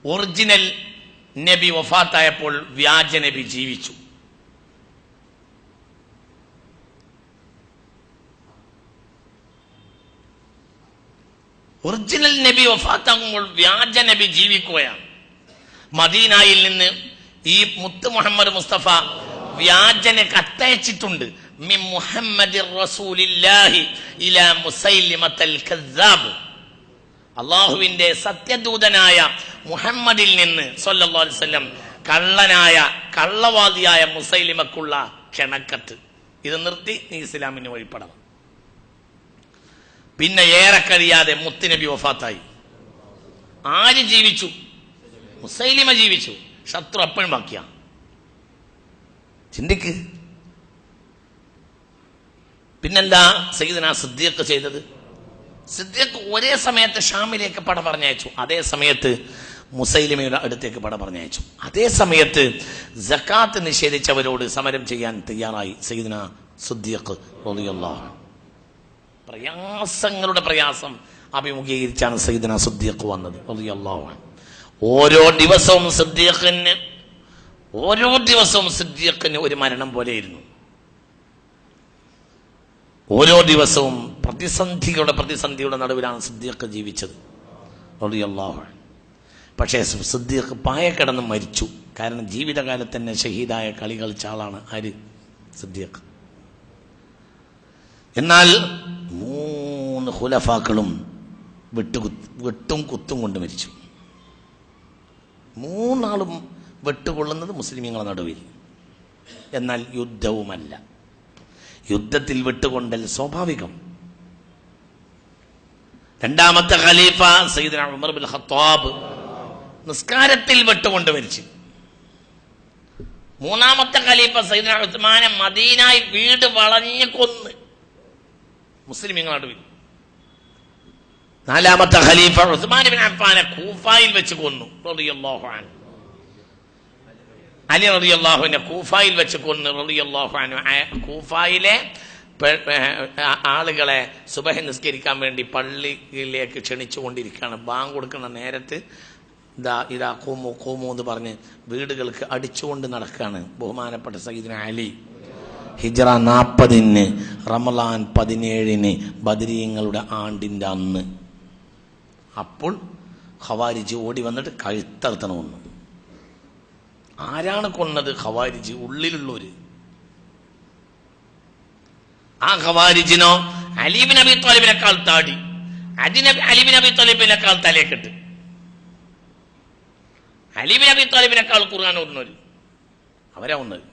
Original നബി വഫാത്തായപ്പോൾ വ്യാജ നബി ജീവിച്ചു. ഒറിജിനൽ നബി വഫാത്താകുമ്പോൾ വ്യാജ നബി ജീവിക്കുകയാണ്. മദീനയിൽ നിന്ന് ഈ മുത്ത് മുഹമ്മദ് മുസ്തഫ വ്യാജനെ കത്തയച്ചിട്ടുണ്ട്. മിൻ മുഹമ്മദിർ റസൂലില്ലാഹി ഇലാ മുസൈലിമത്തൽ കസ്സാബ്. അള്ളാഹുവിന്റെ സത്യദൂതനായ മുഹമ്മദിൽ നിന്ന് സല്ലല്ലാഹു അലൈഹി വസല്ലം കള്ളവാദിയായ മുസൈലിമക്കുള്ള ക്ഷണക്കത്ത്. ഇത് നിർത്തി നീ ഇസ്ലാമിന് വഴിപ്പെടണം. പിന്നെ ഏറെ കഴിയാതെ മുത്തുനബി വഫാത്തായി. ആര് ജീവിച്ചു? മുസൈലിമ ജീവിച്ചു. ശത്രു അപ്പോഴും ബാക്കിയ. ചിന്തിക്ക്. പിന്നെന്താ സയ്യിദുനാ സിദ്ദീഖ് ചെയ്തത്? സിദ്ദീഖ് ഒരേ സമയത്ത് ഷാമിലേക്ക് പട പറഞ്ഞയച്ചു, അതേ സമയത്ത് മുസൈലിമയുടെ അടുത്തേക്ക് പട പറഞ്ഞയച്ചു. അതേ സമയത്ത് സക്കാത്ത് നിഷേധിച്ചവരോട് സമരം ചെയ്യാൻ തയ്യാറായി സയ്യിദുനാ സിദ്ദീഖ് റളിയല്ലാഹു അൻഹു. പ്രയാസങ്ങളുടെ പ്രയാസം അഭിമുഖീകരിച്ചാണ് സയ്യിദുനാ സിദ്ദീഖ് വന്നത് റളിയല്ലാഹു അൻഹു. ഓരോ ദിവസവും സിദ്ദീഖിന് ഒരു മരണം പോലെയിരുന്നു. ഓരോ ദിവസവും പ്രതിസന്ധിയുടെ നടുവിലാണ് സിദ്ദീഖ് ജീവിച്ചത് റളിയല്ലാഹു അൻഹു. പക്ഷേ സിദ്ദീഖ് പായ കിടന്ന് മരിച്ചു. കാരണം ജീവിതകാലത്ത് തന്നെ ഷഹീദായ കളി കളിച്ച ആളാണ് ആര്? സിദ്ദീഖ്. എന്നാൽ 3 ഖുലഫാക്കളും വെട്ടും കുത്തും കൊണ്ട് മരിച്ചു. 3 ആളും വെട്ടുകൊള്ളുന്നത് മുസ്ലിമീങ്ങളുടെ നടുവിൽ. എന്നാൽ യുദ്ധവുമല്ല. യുദ്ധത്തിൽ വെട്ടുകൊണ്ടൽ സ്വാഭാവികം. രണ്ടാമത്തെ ഖലീഫ സയ്യിദുനാ ഉമർ ബിൻ ഖത്താബ് നിസ്കാരത്തിൽ വെട്ടുകൊണ്ട് മരിച്ചു. മൂന്നാമത്തെ ഖലീഫ സയ്യിദുനാ ഉസ്മാനെ മദീനയിൽ വീട് വളഞ്ഞ് കൊന്ന് മുസ്ലിമീങ്ങളുടെ നടുവിൽ. നാലാമത്തെ ഖലീഫ ഉസ്മാൻ ബിൻ അഫ്ഫാനെ കൂഫയിൽ വെച്ച് കൊന്നു റളിയല്ലാഹു അൻഹു. അലി റളിയല്ലാഹുവിനെ കൂഫയിൽ വെച്ച് കൊന്നു റളിയല്ലാഹു അൻഹു. കൂഫയിലെ ആളുകളെ സുബഹി നിസ്കരിക്കാൻ വേണ്ടി പള്ളിയിലേക്ക് ക്ഷണിച്ചുകൊണ്ടിരിക്കുകയാണ്. ബാങ്ക് കൊടുക്കുന്ന നേരത്ത് ഇതാ കൂമു എന്ന് പറഞ്ഞ് വീടുകൾക്ക് അടിച്ചുകൊണ്ട് നടക്കുകയാണ് ബഹുമാനപ്പെട്ട സയ്യിദുനാ അലി. ഹിജ്റ 40 റമളാൻ 17 ബദരീങ്ങളുടെ ആണ്ടിന്റെ അന്ന്. അപ്പോൾ ഖവാരിജ് ഓടി വന്നിട്ട് കഴുത്തറുത്തണം കൊന്നു. ആരാണ് കൊന്നത്? ഖവാരിജ്, ഉള്ളിലുള്ളവര്. ആ ഖവാരിജിനോ അലി ഇബ്നു അബീ ത്വാലിബിനേക്കാൾ താടി, അലി ഇബ്നു അബീ ത്വാലിബിനേക്കാൾ തലക്കെട്ട്, അലി ഇബ്നു അബീ ത്വാലിബിനേക്കാൾ ഖുർആൻ ഓതുന്നവര് അവരാ ഒന്നത്.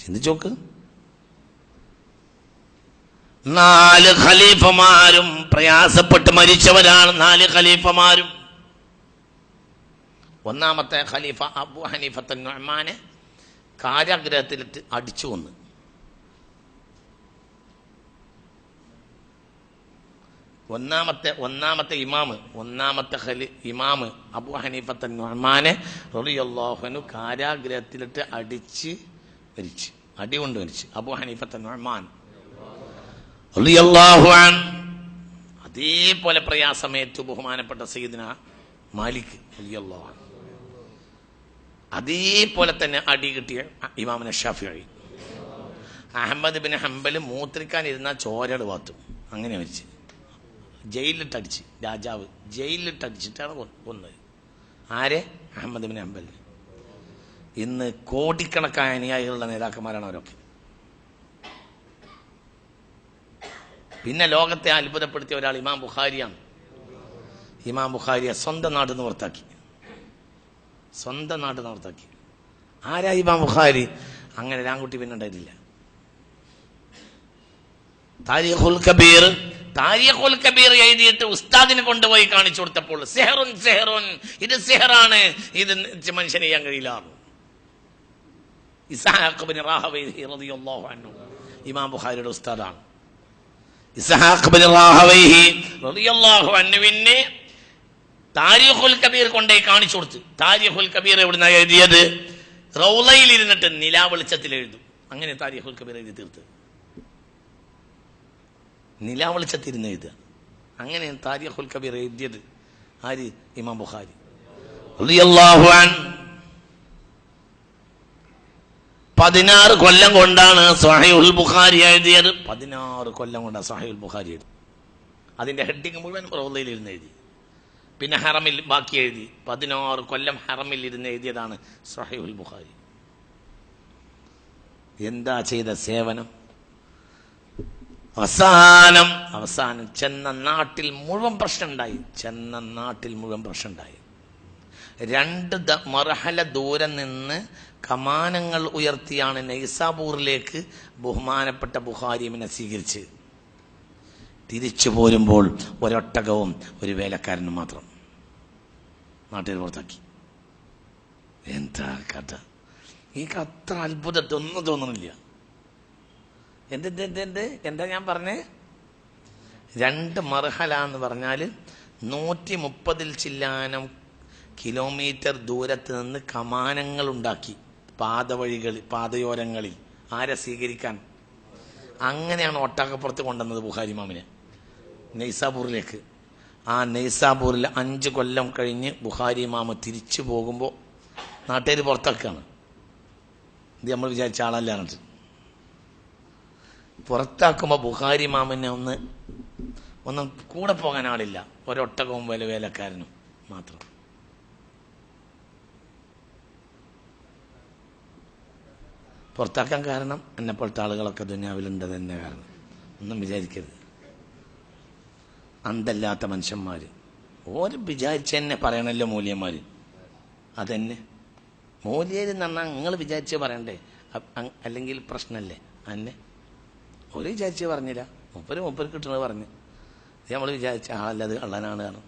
ചിന്തിച്ചോക്ക്. 4 ഖലീഫമാരും പ്രയാസപ്പെട്ട് മരിച്ചവരാണ്. 4 ഖലീഫമാരും. ഒന്നാമത്തെ ഖലീഫ അബൂ ഹനീഫത്ത് നുഅ്മാനെ കാരാഗ്രഹത്തിലിട്ട് അടിച്ചു കൊന്നു. ഒന്നാമത്തെ ഇമാമ് അബൂ ഹനീഫത്ത് നുഅ്മാനെ റളിയല്ലാഹു അൻഹു കാരാഗ്രഹത്തിലിട്ട് അടിച്ച് മരിച്ചു. അടി കൊണ്ട് മരിച്ചു അബൂ ഹനീഫത്ത് നുഅ്മാൻ റളിയല്ലാഹു അൻഹു. അതേപോലെ പ്രയാസമേറ്റു ബഹുമാനപ്പെട്ട സയ്യിദുനാ മാലിക് റളിയല്ലാഹു അൻഹു. അതേപോലെ തന്നെ അടി കിട്ടിയ ഇമാമുന ഷാഫിഈ. അഹ്മദ് ബിൻ ഹംബൽ മൂത്രിക്കാൻ ഇരുന്ന ചോരട് വാത്തും. അങ്ങനെ മരിച്ചു. ജയിലിലിട്ടടിച്ച്, രാജാവ് ജയിലിലിട്ടടിച്ചിട്ടാണ് കൊന്നത്. ആരെ? Ahmad bin Hanbal. ഇന്ന് കോടിക്കണക്കായ അനുയായികളുടെ നേതാക്കന്മാരാണ് അവരൊക്കെ. പിന്നെ ലോകത്തെ അത്ഭുതപ്പെടുത്തിയ ഒരാൾ ഇമാം ബുഖാരിയാണ്. ഇമാം ബുഖാരിയെ സ്വന്തം നാട് നിവർത്താക്കി. ആരാ ഇമാം ബുഖാരി? അങ്ങനെ രാങ്കുട്ടി പിന്നെ ഉണ്ടായിട്ടില്ല. താരീഖുൽ കബീർ എഴുതിയിട്ട് ഉസ്താദിനെ കൊണ്ടുപോയി കാണിച്ചു കൊടുത്തപ്പോൾ സെഹറുൻ, ഇത് സെഹറാണ്, ഇത് മനുഷ്യനെ ചെയ്യാൻ കഴിയില്ല. ഇസ്ഹാഖ് ബിൻ റാഹവൈഹി റളിയല്ലാഹു അൻഹു ഇമാം ബുഖാരിയുടെ ഉസ്താദാണ്. ഇസ്ഹാഖ് ബിൻ റാഹവൈഹി റളിയല്ലാഹു അൻഹുവിനെ താരീഖുൽ കബീർ കൊണ്ടുപോയി കാണിച്ചു കൊടുത്തു. താരീഖുൽ കബീർ എവിടുന്ന എഴുതിയത്? റൗളയിൽ ഇരുന്നിട്ട് നിലാവെളിച്ചത്തിൽ എഴുതും. അങ്ങനെ താരീഖുൽ കബീർ എഴുതി തീർത്ത്. നിലാവെളിച്ചത്തിരുന്ന് എഴുതുക. അങ്ങനെയാണ് താരീഖുൽ കബീർ എഴുതിയത്. ആര്? ഇമാം ബുഖാരി റളിയല്ലാഹു അൻഹു 16 കൊല്ലം കൊണ്ടാണ് സ്വഹീഹുൽ ബുഖാരി എഴുതിയത്. 16 കൊല്ലം കൊണ്ടാണ് സ്വഹീഹുൽ ബുഖാരി എഴുതി. അതിന്റെ ഹെഡിങ് മുഴുവൻ റൗളയിൽ ഇരുന്ന് എഴുതി. പിന്നെ ഹറമിൽ ബാക്കി എഴുതി. 16 കൊല്ലം ഹറമിൽ ഇരുന്ന് എഴുതിയതാണ് സ്വഹീഹുൽ ബുഖാരി. എന്താ ചെയ്ത സേവനം! അവസാനം ചെന്ന നാട്ടിൽ മുഴുവൻ പ്രശ്നമുണ്ടായി. 2 മർഹല ദൂരം നിന്ന് കമാനങ്ങൾ ഉയർത്തിയാണ് നൈസാബൂറിലേക്ക് ബഹുമാനപ്പെട്ട ബുഖാരിമിനെ സ്വീകരിച്ച് തിരിച്ചു പോരുമ്പോൾ ഒരൊട്ടകവും ഒരു വേലക്കാരനും മാത്രം നാട്ടിൽ പുറത്താക്കി. എന്താ കഥ! ഈ അത്ര അത്ഭുതത്തൊന്നും തോന്നുന്നില്ല. എന്താ ഞാൻ പറഞ്ഞേ? 2 മർഹല എന്ന് പറഞ്ഞാൽ 130 ചില്ലാനം കിലോമീറ്റർ ദൂരത്ത് നിന്ന് കമാനങ്ങൾ ഉണ്ടാക്കി പാതയോരങ്ങളിൽ. ആരെ സ്വീകരിക്കാൻ? അങ്ങനെയാണ് ഒട്ടകപ്പുറത്ത് കൊണ്ടുവന്നത് ബുഖാരി ഇമാമിനെ നൈസാബൂറിലേക്ക്. ആ നൈസാബൂറിൽ 5 കൊല്ലം കഴിഞ്ഞ് ബുഖാരി ഇമാമ തിരിച്ചു പോകുമ്പോൾ നാട്ടുകാർ പുറത്താക്കുകയാണ്. ഇത് നമ്മൾ വിചാരിച്ച ആളല്ലാണ്ട് പുറത്താക്കുമ്പോൾ ബുഖാരി ഇമാമിനെ ഒന്നും കൂടെ പോകാൻ ആളില്ല. ഒരൊട്ടകവും വേലക്കാരനും മാത്രം. പുറത്താക്കാൻ കാരണം എന്നെപ്പോലത്തെ ആളുകളൊക്കെ ദുനിയാവിലുണ്ട് തന്നെ കാരണം. ഒന്നും വിചാരിക്കരുത്. അന്തല്ലാത്ത മനുഷ്യന്മാർ ഓര് വിചാരിച്ച തന്നെ പറയണല്ലോ മൂല്യന്മാർ. അതെന്നെ മൂല്യരെന്ന് പറഞ്ഞാൽ നിങ്ങൾ വിചാരിച്ച് പറയണ്ടേ? അല്ലെങ്കിൽ പ്രശ്നമല്ലേ? അന്നെ ഒരു വിചാരിച്ച് പറഞ്ഞില്ല. മൂപ്പര് കിട്ടണത് പറഞ്ഞ് നമ്മൾ വിചാരിച്ച ആളല്ലത് കള്ളനാണ്. കാരണം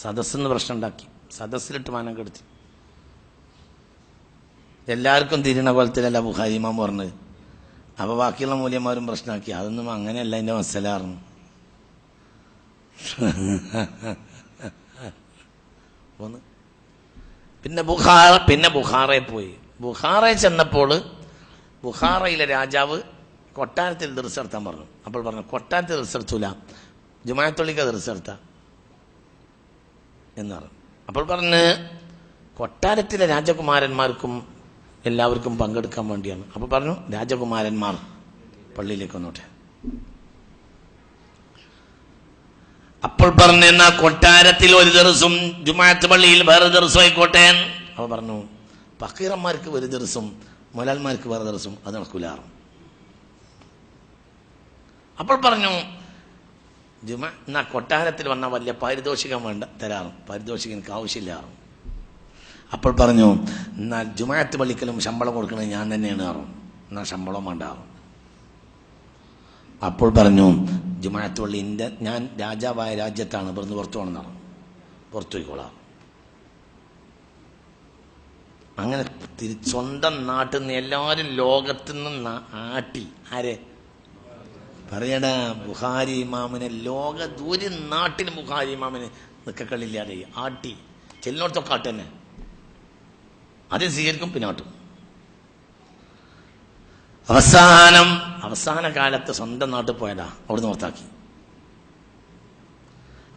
സദസ്സിന്ന് പ്രശ്നം ഉണ്ടാക്കി. സദസ്സിലിട്ട് മാനം കെടുത്തി. എല്ലാവർക്കും തിരിയണ പോലത്തിലല്ല ബുഖാരി ഇമാം പറഞ്ഞത്. അപ്പോൾ ബാക്കിയുള്ള മൂല്യന്മാരും പ്രശ്നമാക്കി. അതൊന്നും അങ്ങനെയല്ല അതിൻ്റെ മസലായിരുന്നു. പിന്നെ ബുഖാറയിൽ പോയി. ബുഖാറയിൽ ചെന്നപ്പോൾ ബുഖാറയിലെ രാജാവ് കൊട്ടാരത്തിൽ ദർസ് നടത്താൻ പറഞ്ഞു. അപ്പോൾ പറഞ്ഞു കൊട്ടാരത്തിൽ ദർസ് നടത്തൂല, ജുമാഅത്തുള്ളിക്ക് ദർസ് നടത്താം എന്ന് പറഞ്ഞു. അപ്പോൾ പറഞ്ഞ് കൊട്ടാരത്തിലെ രാജകുമാരന്മാർക്കും എല്ലാവർക്കും പങ്കെടുക്കാൻ വേണ്ടിയാണ്. അപ്പോൾ പറഞ്ഞു രാജകുമാരന്മാർ പള്ളിയിലേക്ക് വന്നോട്ടെ. അപ്പോൾ പറഞ്ഞു എന്നാ കൊട്ടാരത്തിൽ ഒരു ദിവസം ജുമാഅത്ത് പള്ളിയിൽ വേറെ ദിവസം ആയിക്കോട്ടെ. അപ്പോൾ പറഞ്ഞു ഫക്കീറന്മാർക്ക് ഒരു ദിവസം മുലാൽമാർക്ക് വേറെ ദിവസം അത് നടക്കൂലാറും. അപ്പോൾ പറഞ്ഞു എന്നാ കൊട്ടാരത്തിൽ വന്ന വലിയ പാരിതോഷികം വേണ്ട തരാറും, പാരിതോഷികം എനിക്ക് ആവശ്യമില്ലാറും. അപ്പോൾ പറഞ്ഞു എന്നാൽ ജുമാഅത്ത് പള്ളിക്കലും ശമ്പളം കൊടുക്കണത് ഞാൻ തന്നെയാണ് ആറും, എന്നാൽ ശമ്പളം വേണ്ടാറും. അപ്പോൾ പറഞ്ഞു ജുമാഅത്ത് പള്ളി ഞാൻ രാജാവായ രാജ്യത്താണ്, ഇവിടുന്ന് പുറത്തു പോകണമെന്നാണ്, പുറത്തു പോയിക്കോളാം. അങ്ങനെ സ്വന്തം നാട്ടിൽ നിന്ന് എല്ലാവരും ലോകത്തു നിന്ന് ആട്ടി. ആരെ പറയടാ? ബുഖാരി ഇമാമിനെ ഒരു നാട്ടിൽ ബുഖാരി ഇമാമിനെ നിൽക്കക്കളില്ലാതെ ആട്ടി. ചെല്ലിനോടത്തൊക്കെ ആട്ട് തന്നെ. ആദ്യം സ്വീകരിക്കും, പിന്നെ ആട്ടും. അവസാന കാലത്ത് സ്വന്തം നാട്ടിൽ പോയതാ, അവിടുന്ന് പുറത്താക്കി.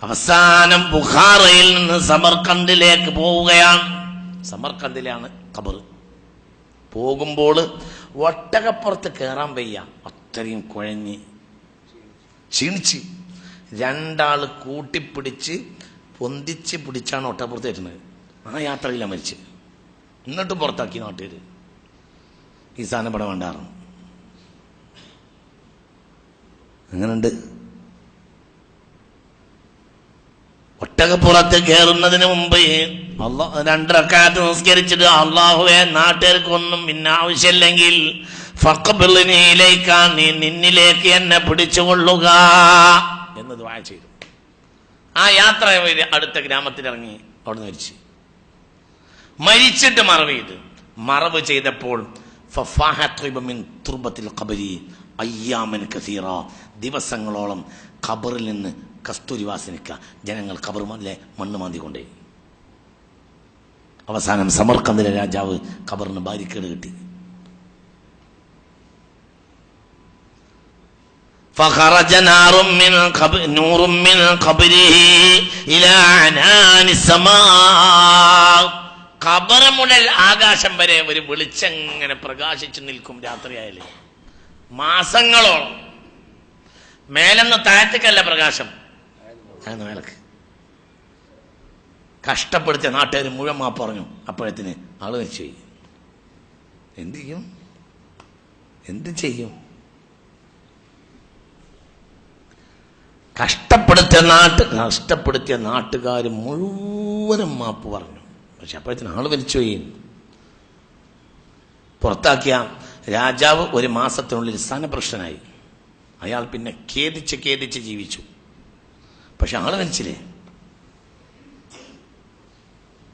അവസാനം ബുഖാറയിൽ നിന്ന് സമർക്കന്ദിലേക്ക് പോവുകയാണ്. സമർക്കന്ദിലാണ് ഖബർ. പോകുമ്പോൾ ഒട്ടകപ്പുറത്ത് കയറാൻ വയ്യ, അത്രയും കുഴഞ്ഞ് ക്ഷീണിച്ച്. 2 ആള് കൂട്ടിപ്പിടിച്ച് പൊന്തിച്ച് പിടിച്ചാണ് ഒട്ടകപ്പുറത്ത് കയറ്റുന്നത്. ആ യാത്രയിലാണ് മരിച്ച്. എന്നിട്ടും പുറത്താക്കി നാട്ടുകാർ. ഈ സാധനം ഇവിടെ വേണ്ടാറുണ്ട്. അങ്ങനുണ്ട്. ഒട്ടകപ്പുറത്ത് കയറുന്നതിന് മുമ്പ് 2 റക്അത്ത് നിസ്കരിച്ചിട്ട് അല്ലാഹുവേ നാട്ടുകാർക്കൊന്നും പിന്നെ ആവശ്യമില്ലെങ്കിൽ ഫഖ്ബിൽനിയിലേക്കാ, നീ നിന്നിലേക്ക് എന്നെ പിടിച്ചുകൊള്ളുക എന്ന് ദുആ ചെയ്തു. ആ യാത്ര അടുത്ത ഗ്രാമത്തിലിറങ്ങി അവിടെ മരിച്ചു. മരിച്ചിട്ട് മറവ് ചെയ്തപ്പോൾ ദിവസങ്ങളോളം ഖബറിൽ നിന്ന് കസ്തൂരി വാസനിക്ക. ജനങ്ങൾ ഖബറിലെ മണ്ണ് മാന്തിക്കൊണ്ടേ. അവസാനം സമർക്കന്ദിലെ രാജാവ് ഖബറിന് ബാരിക്കേഡ് കിട്ടി. فخرج نور من قبره إلى عنان السماء. ഖബർ മുതൽ ആകാശം വരെ ഒരു വെളിച്ചങ്ങനെ പ്രകാശിച്ചു നിൽക്കും രാത്രിയായാലും മാസങ്ങളോളം. മേലെന്ന് താഴത്തേക്കല്ല പ്രകാശം, മേലക്ക്. കഷ്ടപ്പെടുത്തിയ നാട്ടുകാർ മുഴുവൻ മാപ്പ് പറഞ്ഞു. അപ്പോഴത്തിന് ആള് വെച്ചു. എന്ത് ചെയ്യും? കഷ്ടപ്പെടുത്തിയ നാട്ടുകാർ മുഴുവനും മാപ്പ് പറഞ്ഞു. പക്ഷെ അപ്പോഴത്തിന് ആള് വലിച്ചുപോയി. പുറത്താക്കിയ രാജാവ് ഒരു മാസത്തിനുള്ളിൽ സ്ഥാനഭ്രഷ്ടനായി. അയാൾ പിന്നെ ഖേദിച്ച് ജീവിച്ചു. പക്ഷെ ആള് വലിച്ചില്ലേ?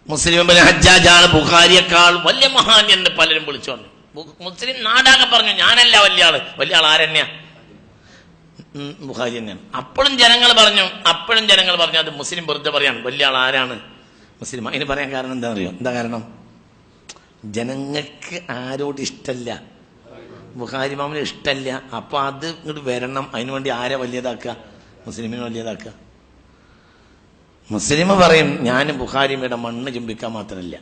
മുസ്ലിം ഇബ്നു ഹജ്ജാജാണ് ബുഖാരിയേക്കാൾ വലിയ മഹാൻ എന്ന് പലരും വിളിച്ചു പറഞ്ഞു. മുസ്ലിം നാടാകെ പറഞ്ഞു ഞാനല്ല വലിയ ആൾ ആരെന്നെയാ? ബുഖാരി തന്നെയാണ്. അപ്പോഴും ജനങ്ങൾ പറഞ്ഞു അത് മുസ്ലിം വെറുതെ പറയാണ്. വലിയ ആൾ ആരാണ്? മുസ്ലിം. അതിന് പറയാൻ കാരണം എന്താണെന്നറിയോ? എന്താ കാരണം? ജനങ്ങൾക്ക് ആരോട് ഇഷ്ടമല്ല, ബുഖാരി ഇമാമിന് ഇഷ്ടമല്ല. അപ്പൊ അത് ഇങ്ങോട്ട് വരണം. അതിനുവേണ്ടി ആരെ വലിയതാക്കുക? മുസ്ലിമിനെ വലിയതാക്കുക. മുസ്ലിം പറയും ഞാൻ ബുഖാരിയുടെ മണ്ണ് ചുംബിക്കാൻ മാത്രമല്ല,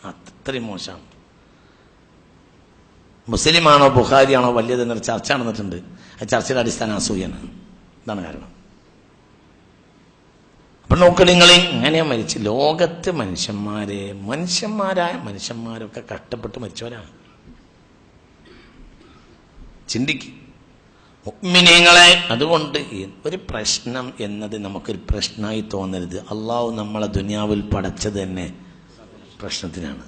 അത്രയും മോശമാണ്. മുസ്ലിമാണോ ബുഖാരിയാണോ വലിയതെന്നൊരു ചർച്ച നടന്നിട്ടുണ്ട്. ആ ചർച്ചയുടെ അടിസ്ഥാന അസൂയാണ്. ഇതാണ് കാരണം. അപ്പൊ നോക്ക് നിങ്ങൾ, ഇങ്ങനെ മരിച്ച് ലോകത്ത് മനുഷ്യന്മാരായ മനുഷ്യന്മാരൊക്കെ കഷ്ടപ്പെട്ട് മരിച്ചവരാണ്. ചിന്തിക്ക് മുഅ്മിനീങ്ങളെ. അതുകൊണ്ട് ഒരു പ്രശ്നം എന്നത് നമുക്കൊരു പ്രശ്നമായി തോന്നരുത്. അള്ളാഹു നമ്മളെ ദുനിയാവിൽ പടച്ചത് തന്നെ പ്രശ്നത്തിനാണ്.